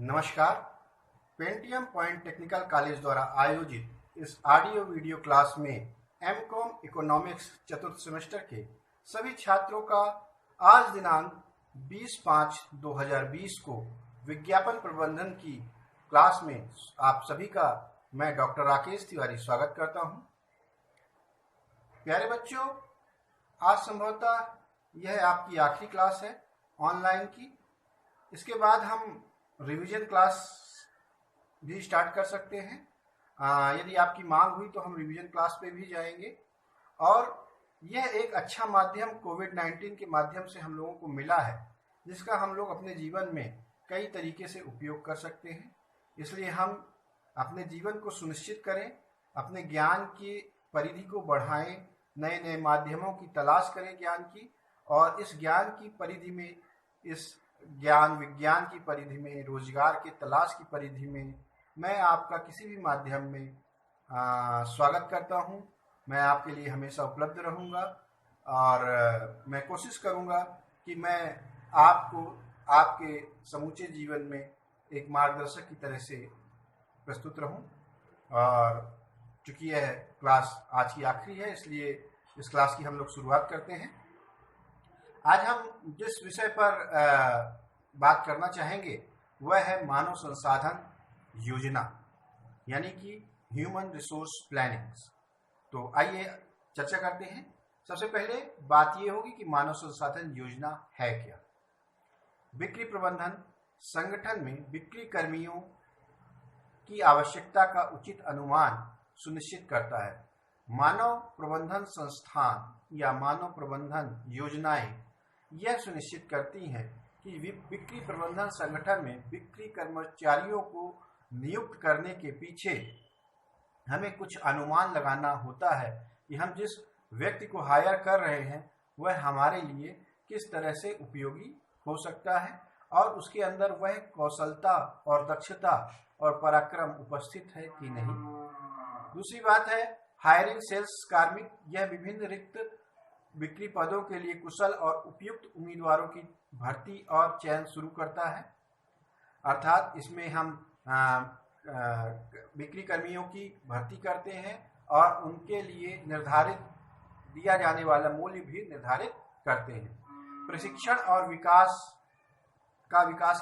नमस्कार। Pentium point technical college द्वारा आयोजित इस ऑडियो वीडियो क्लास में एमकॉम इकोनॉमिक्स चतुर्थ सेमेस्टर के सभी छात्रों का आज दिनांक 20/5/2020 को विज्ञापन प्रबंधन की क्लास में आप सभी का मैं डॉक्टर राकेश तिवारी स्वागत करता हूं। प्यारे बच्चों, आज संभवतः यह आपकी आखिरी क्लास है ऑनलाइन की। इसके बाद हम रिवीजन क्लास भी स्टार्ट कर सकते हैं। यदि आपकी मांग हुई तो हम रिवीजन क्लास पे भी जाएंगे। और यह एक अच्छा माध्यम कोविड-19 के माध्यम से हम लोगों को मिला है, जिसका हम लोग अपने जीवन में कई तरीके से उपयोग कर सकते हैं। इसलिए हम अपने जीवन को सुनिश्चित करें, अपने ज्ञान की परिधि को बढ़ाएं, नए नए माध्यमों की तलाश करें ज्ञान की, और इस ज्ञान की परिधि में, इस ज्ञान विज्ञान की परिधि में, रोजगार के तलाश की परिधि में मैं आपका किसी भी माध्यम में स्वागत करता हूं। मैं आपके लिए हमेशा उपलब्ध रहूंगा और मैं कोशिश करूंगा कि मैं आपको आपके समूचे जीवन में एक मार्गदर्शक की तरह से प्रस्तुत रहूं। और चूंकि यह क्लास आज की आखिरी है, इसलिए इस क्लास की हम लोग शुरुआत करते हैं। आज हम जिस विषय पर बात करना चाहेंगे वह है मानव संसाधन योजना, यानी कि ह्यूमन रिसोर्स प्लानिंग। तो आइए चर्चा करते हैं। सबसे पहले बात यह होगी कि मानव संसाधन योजना है क्या। बिक्री प्रबंधन संगठन में बिक्री कर्मियों की आवश्यकता का उचित अनुमान सुनिश्चित करता है। मानव प्रबंधन संस्थान या मानव प्रबंधन योजनाएं यह सुनिश्चित करती हैं कि बिक्री प्रबंधन संगठन में बिक्री कर्मचारियों को नियुक्त करने के पीछे हमें कुछ अनुमान लगाना होता है कि हम जिस व्यक्ति को हायर कर रहे हैं वह हमारे लिए किस तरह से उपयोगी हो सकता है और उसके अंदर वह कौशलता और दक्षता और पराक्रम उपस्थित है कि नहीं। दूसरी बात है हायरिंग सेल्स कार्मिक। यह विभिन्न रिक्त बिक्री पदों के लिए कुशल और उपयुक्त उम्मीदवारों की भर्ती और चयन शुरू करता है। अर्थात इसमें हम बिक्री कर्मियों की भर्ती करते हैं और उनके लिए निर्धारित दिया जाने वाला मूल्य भी निर्धारित करते हैं। प्रशिक्षण और विकास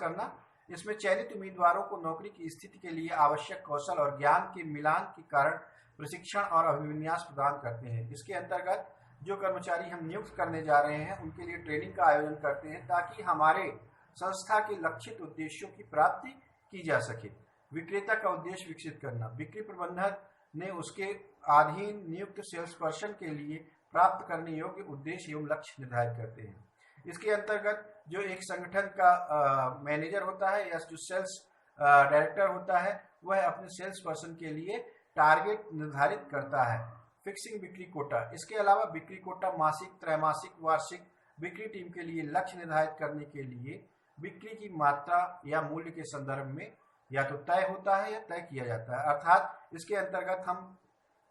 करना, इसमें चयनित उम्मीदवारों को नौकरी की स्थिति के लिए आवश्यक कौशल और ज्ञान के मिलान के कारण प्रशिक्षण और अभिविन्यास प्रदान करते हैं। इसके अंतर्गत जो कर्मचारी हम नियुक्त करने जा रहे हैं उनके लिए ट्रेनिंग का आयोजन करते हैं ताकि हमारे संस्था के लक्षित उद्देश्यों की प्राप्ति की जा सके। विक्रेता का उद्देश्य विकसित करना, बिक्री प्रबंधक ने उसके अधीन नियुक्त सेल्स पर्सन के लिए प्राप्त करने योग्य उद्देश्य एवं लक्ष्य निर्धारित करते हैं। इसके अंतर्गत जो एक संगठन का मैनेजर होता है या जो सेल्स डायरेक्टर होता है वह अपने सेल्स पर्सन के लिए टारगेट निर्धारित करता है। फिक्सिंग बिक्री कोटा, इसके अलावा बिक्री कोटा मासिक, त्रैमासिक, वार्षिक बिक्री टीम के लिए लक्ष्य निर्धारित करने के लिए बिक्री की मात्रा या मूल्य के संदर्भ में या तो तय होता है या तय किया जाता है। अर्थात इसके अंतर्गत हम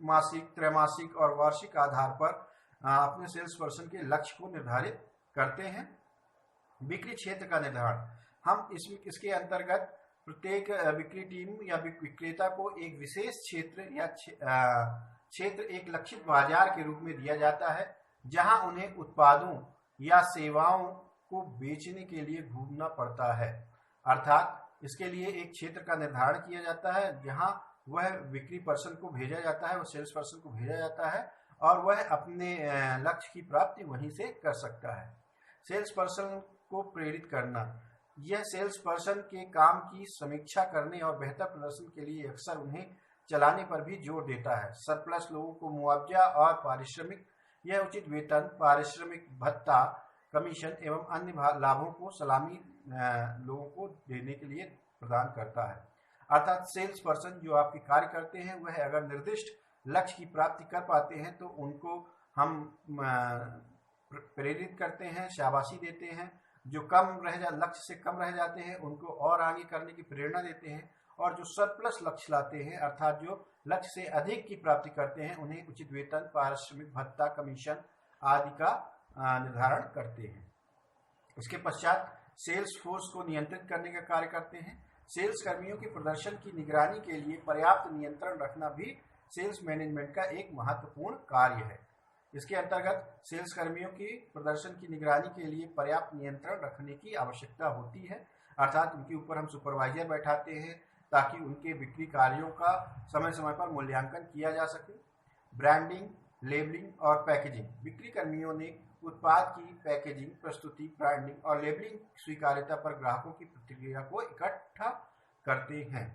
मासिक, त्रैमासिक और वार्षिक आधार पर अपने सेल्स पर्सन के लक्ष्य को निर्धारित करते हैं। बिक्री क्षेत्र का निर्धारण, हम इसके अंतर्गत प्रत्येक बिक्री टीम या विक्रेता को एक विशेष क्षेत्र या क्षेत्र एक लक्षित बाजार के रूप में दिया जाता है जहां उन्हें उत्पादों या सेवाओं को बेचने के लिए घूमना पड़ता है। अर्थात इसके लिए एक क्षेत्र का निर्धारण किया जाता है जहां वह बिक्री पर्सन को भेजा जाता है, वह सेल्स पर्सन को भेजा जाता है और वह अपने लक्ष्य की प्राप्ति वहीं से कर सकता है। सेल्स पर्सन को प्रेरित करना, यह सेल्स पर्सन के काम की समीक्षा करने और बेहतर प्रदर्शन के लिए अक्सर उन्हें चलाने पर भी जोर देता है। सरप्लस लोगों को मुआवजा और पारिश्रमिक, यह उचित वेतन, पारिश्रमिक भत्ता, कमीशन एवं अन्य लाभों को सलामी लोगों को देने के लिए प्रदान करता है। अर्थात सेल्स पर्सन जो आपके कार्य करते हैं वह अगर निर्दिष्ट लक्ष्य की प्राप्ति कर पाते हैं तो उनको हम प्रेरित करते हैं, शाबाशी देते हैं। जो लक्ष्य से कम रह जाते हैं उनको और आगे करने की प्रेरणा देते हैं, और जो सरप्लस लक्ष्य लाते हैं अर्थात जो लक्ष्य से अधिक की प्राप्ति करते हैं उन्हें उचित वेतन, पारिश्रमिक भत्ता, कमीशन आदि का निर्धारण करते हैं। इसके पश्चात सेल्स फोर्स को नियंत्रित करने का कार्य करते हैं। सेल्स कर्मियों के प्रदर्शन की निगरानी के लिए पर्याप्त नियंत्रण रखना भी सेल्स मैनेजमेंट का एक महत्वपूर्ण कार्य है। इसके अंतर्गत सेल्स कर्मियों की प्रदर्शन की निगरानी के लिए पर्याप्त नियंत्रण रखने की आवश्यकता होती है, अर्थात उनके ऊपर हम सुपरवाइजर बैठाते हैं ताकि उनके बिक्री कार्यों का समय समय पर मूल्यांकन किया जा सके। ब्रांडिंग, लेबलिंग और पैकेजिंग। बिक्री कर्मियों ने उत्पाद की पैकेजिंग, प्रस्तुति, ब्रांडिंग और लेबलिंग स्वीकार्यता पर ग्राहकों की प्रतिक्रिया को इकट्ठा करते हैं।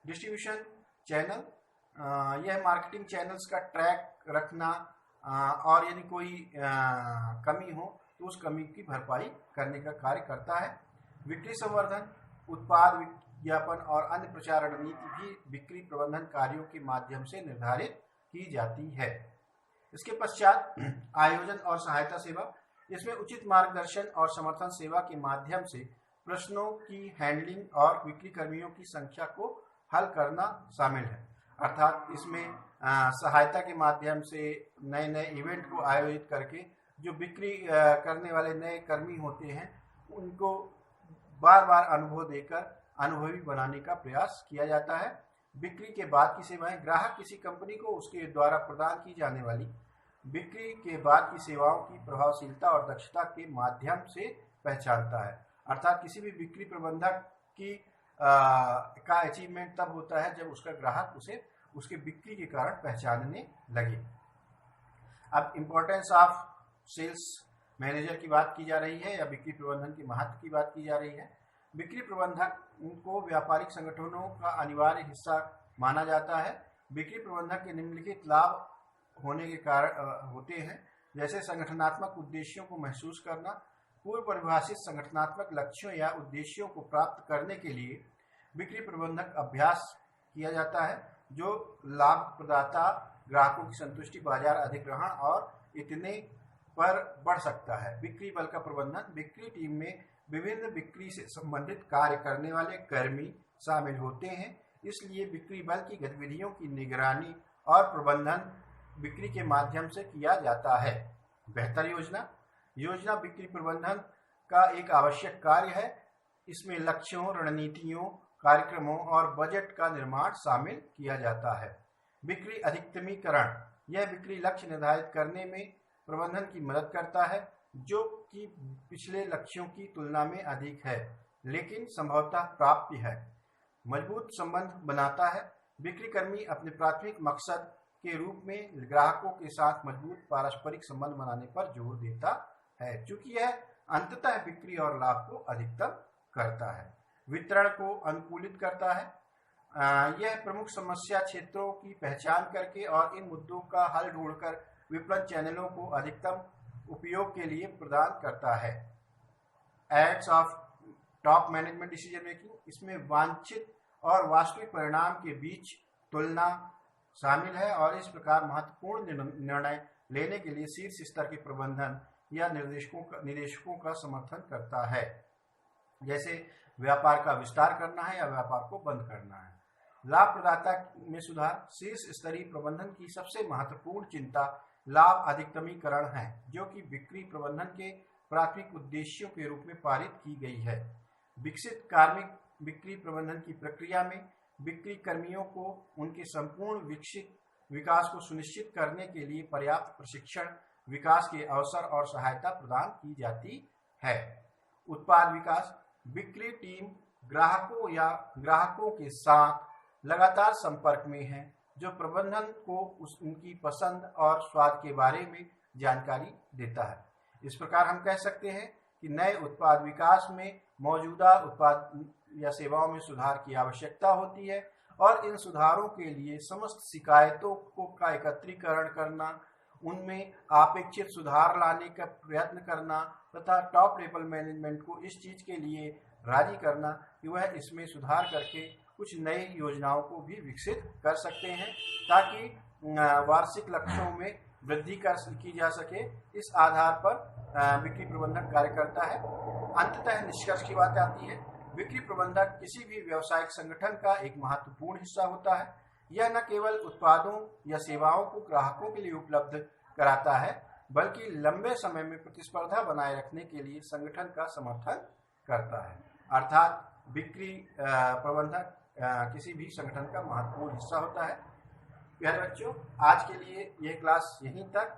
डिस्ट्रीब्यूशन चैनल, यह मार्केटिंग चैनल्स का ट्रैक रखना और यदि कोई कमी हो तो उस कमी की भरपाई करने का कार्य करता है। बिक्री संवर्धन, उत्पाद विज्ञापन और अन्य प्रचार रणनीति भी बिक्री प्रबंधन कार्यों के माध्यम से निर्धारित की जाती है। इसके पश्चात आयोजन और सहायता सेवा। इसमें उचित मार्गदर्शन और समर्थन सेवा के माध्यम से प्रश्नों की हैंडलिंग और बिक्री कर्मियों की संख्या को हल करना शामिल है, अर्थात इसमें सहायता के माध्यम से नए नए इवेंट को आयोजित करके जो बिक्री करने वाले नए कर्मी होते हैं उनको बार बार अनुभव देकर अनुभवी बनाने का प्रयास किया जाता है। बिक्री के बाद की सेवाएं। ग्राहक किसी कंपनी को उसके द्वारा प्रदान की जाने वाली बिक्री के बाद की सेवाओं की प्रभावशीलता और दक्षता के माध्यम से पहचानता है, अर्थात किसी भी बिक्री प्रबंधक की का अचीवमेंट तब होता है जब उसका ग्राहक उसे उसके बिक्री के कारण पहचानने लगे। अब इम्पोर्टेंस ऑफ सेल्स मैनेजर की बात की जा रही है या बिक्री प्रबंधन के महत्व की बात की जा रही है। बिक्री प्रबंधक को व्यापारिक संगठनों का अनिवार्य हिस्सा माना जाता है। बिक्री प्रबंधक के निम्नलिखित लाभ होने के कारण होते हैं, जैसे संगठनात्मक उद्देश्यों को महसूस करना, पूर्व परिभाषित संगठनात्मक लक्ष्यों या उद्देश्यों को प्राप्त करने के लिए बिक्री प्रबंधक अभ्यास किया जाता है, जो लाभ प्रदाता, ग्राहकों की संतुष्टि, बाजार अधिग्रहण और इतने पर बढ़ सकता है। बिक्री बल का प्रबंधन। बिक्री टीम में विभिन्न बिक्री से संबंधित कार्य करने वाले कर्मी शामिल होते हैं, इसलिए बिक्री बल की गतिविधियों की निगरानी और प्रबंधन बिक्री के माध्यम से किया जाता है। बेहतर योजना। योजना बिक्री प्रबंधन का एक आवश्यक कार्य है। इसमें लक्ष्यों, रणनीतियों, कार्यक्रमों और बजट का निर्माण शामिल किया जाता है। बिक्री अधिकतमीकरण। यह बिक्री लक्ष्य निर्धारित करने में प्रबंधन की मदद करता है, जो कि पिछले लक्ष्यों की तुलना में अधिक है लेकिन संभवतः प्राप्य है। मजबूत संबंध बनाता है। बिक्री कर्मी अपने प्राथमिक मकसद के रूप में ग्राहकों के साथ मजबूत पारस्परिक संबंध बनाने पर जोर देता है, क्योंकि यह अंततः बिक्री और लाभ को अधिकतम करता है। वितरण को अनुकूलित करता है। यह प्रमुख समस्या क्षेत्रों की पहचान करके और इन मुद्दों का हल ढूंढकर विपणन चैनलों को अधिकतम उपयोग के लिए प्रदान करता है। Aids of top management decision making. इसमें वांछित और वास्तविक परिणाम के बीच तुलना शामिल है और इस प्रकार महत्वपूर्ण निर्णय लेने के लिए शीर्ष स्तर के प्रबंधन या निदेशकों का समर्थन करता है, जैसे व्यापार का विस्तार करना है या व्यापार को बंद करना है। लाभ प्रदाता में सुधार। शीर्ष स्तरीय प्रबंधन की सबसे महत्वपूर्ण चिंता लाभ अधिकतमीकरण है, जो कि बिक्री प्रबंधन के प्राथमिक उद्देश्यों के रूप में पारित की गई है। विकसित कार्मिक बिक्री प्रबंधन की प्रक्रिया में बिक्री कर्मियों को उनके संपूर्ण विकसित विकास को सुनिश्चित करने के लिए पर्याप्त प्रशिक्षण, विकास के अवसर और सहायता प्रदान की जाती है। उत्पाद विकास। बिक्री टीम ग्राहकों के साथ लगातार संपर्क में है, जो प्रबंधन को उनकी पसंद और स्वाद के बारे में जानकारी देता है। इस प्रकार हम कह सकते हैं कि नए उत्पाद विकास में मौजूदा उत्पाद या सेवाओं में सुधार की आवश्यकता होती है और इन सुधारों के लिए समस्त शिकायतों का एकत्रीकरण करना, उनमें अपेक्षित सुधार लाने का प्रयत्न करना तथा टॉप लेवल मैनेजमेंट को इस चीज के लिए राजी करना कि वह इसमें सुधार करके कुछ नई योजनाओं को भी विकसित कर सकते हैं, ताकि वार्षिक लक्ष्यों में वृद्धि की जा सके। इस आधार पर बिक्री प्रबंधक कार्य करता है। अंततः निष्कर्ष की बात आती है, बिक्री प्रबंधक किसी भी व्यावसायिक संगठन का एक महत्वपूर्ण हिस्सा होता है। यह न केवल उत्पादों या सेवाओं को ग्राहकों के लिए उपलब्ध कराता है, बल्कि लंबे समय में प्रतिस्पर्धा बनाए रखने के लिए संगठन का समर्थन करता है। अर्थात बिक्री प्रबंधक किसी भी संगठन का महत्वपूर्ण हिस्सा होता है। प्यारे बच्चों, आज के लिए यह क्लास यहीं तक।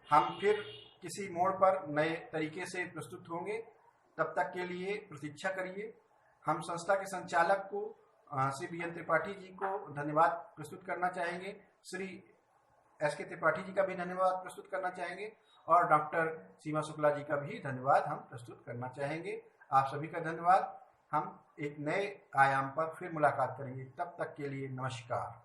हम फिर किसी मोड़ पर नए तरीके से प्रस्तुत होंगे। तब तक के लिए प्रतीक्षा करिए। हम संस्था के संचालक को श्री बी एन त्रिपाठी जी को धन्यवाद प्रस्तुत करना चाहेंगे, श्री एस के त्रिपाठी जी का भी धन्यवाद प्रस्तुत करना चाहेंगे और डॉक्टर सीमा शुक्ला जी का भी धन्यवाद हम प्रस्तुत करना चाहेंगे। आप सभी का धन्यवाद। हम एक नए आयाम पर फिर मुलाकात करेंगे। तब तक के लिए नमस्कार।